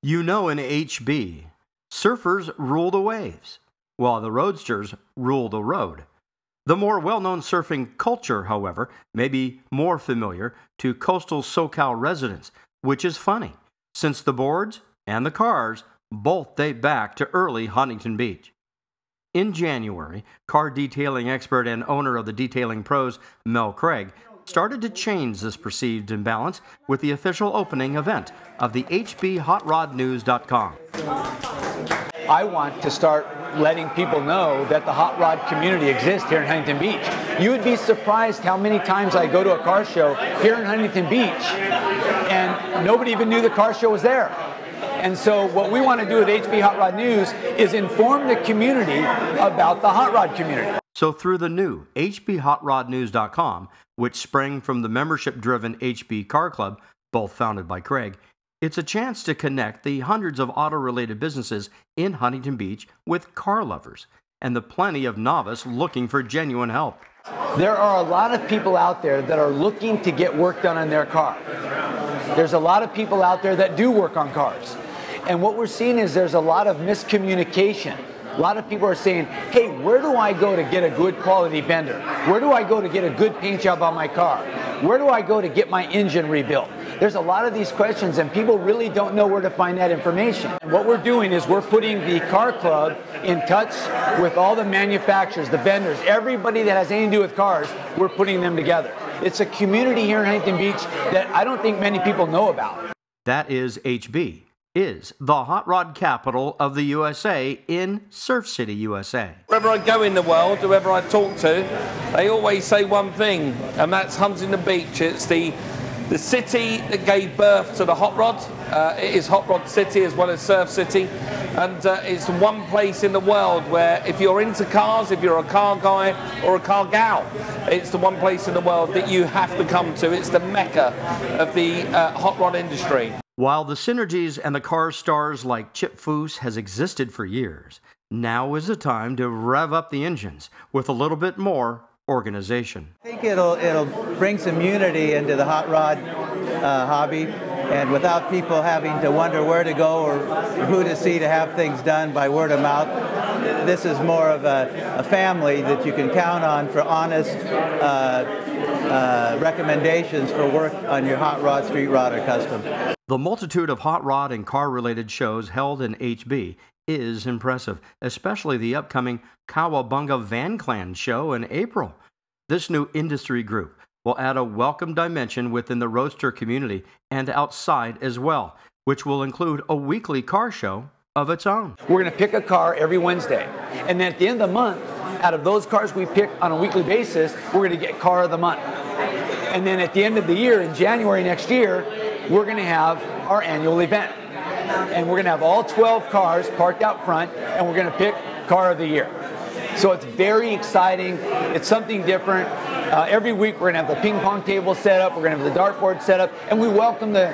You know, in HB, surfers rule the waves, while the roadsters rule the road. The more well-known surfing culture, however, may be more familiar to coastal SoCal residents, which is funny, since the boards and the cars both date back to early Huntington Beach. In January, car detailing expert and owner of the Detailing Pros, Mel Craig, started to change this perceived imbalance with the official opening event of the HBHotRodNews.com. I want to start letting people know that the hot rod community exists here in Huntington Beach. You would be surprised how many times I go to a car show here in Huntington Beach and nobody even knew the car show was there. And so what we want to do with HB Hot Rod News is inform the community about the hot rod community. So through the new HBHotRodNews.com, which sprang from the membership-driven HB Car Club, both founded by Craig, it's a chance to connect the hundreds of auto-related businesses in Huntington Beach with car lovers and the plenty of novice looking for genuine help. There are a lot of people out there that are looking to get work done on their car. There's a lot of people out there that do work on cars. And what we're seeing is there's a lot of miscommunication. A lot of people are saying, hey, where do I go to get a good quality vendor? Where do I go to get a good paint job on my car? Where do I go to get my engine rebuilt? There's a lot of these questions and people really don't know where to find that information. And what we're doing is we're putting the car club in touch with all the manufacturers, the vendors, everybody that has anything to do with cars, we're putting them together. It's a community here in Huntington Beach that I don't think many people know about. That is HB. Is the hot rod capital of the USA in Surf City, USA. Wherever I go in the world, whoever I talk to, they always say one thing, and that's Huntington Beach. It's the city that gave birth to the hot rod. It is Hot Rod City as well as Surf City, and it's one place in the world where if you're into cars, if you're a car guy or a car gal, it's the one place in the world that you have to come to. It's the mecca of the hot rod industry. While the synergies and the car stars like Chip Foose has existed for years, now is the time to rev up the engines with a little bit more organization. I think it'll bring some unity into the hot rod hobby, and without people having to wonder where to go or who to see to have things done by word of mouth, this is more of a family that you can count on for honest recommendations for work on your hot rod, street rod, or custom. The multitude of hot rod and car-related shows held in HB is impressive, especially the upcoming Cowabunga Van Clan show in April. This new industry group will add a welcome dimension within the roadster community and outside as well, which will include a weekly car show of its own. We're going to pick a car every Wednesday, and then at the end of the month, out of those cars we pick on a weekly basis, we're going to get Car of the Month. And then at the end of the year, in January next year, we're going to have our annual event. And we're going to have all 12 cars parked out front, and we're going to pick Car of the Year. So it's very exciting. It's something different. Every week we're going to have the ping pong table set up. We're going to have the dartboard set up, and we welcome the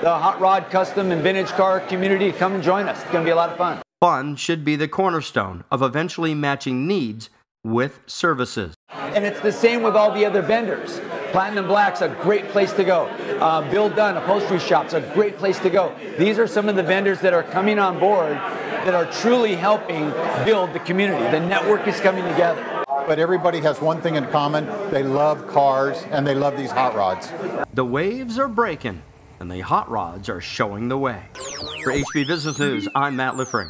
hot rod, custom, and vintage car community to come and join us. It's going to be a lot of fun. Fun should be the cornerstone of eventually matching needs with services. And it's the same with all the other vendors. Platinum Black's a great place to go. Bill Dunn Upholstery Shop's a great place to go. These are some of the vendors that are coming on board that are truly helping build the community. The network is coming together. But everybody has one thing in common. They love cars and they love these hot rods. The waves are breaking and the hot rods are showing the way. For HB Business News, I'm Matt Liffring.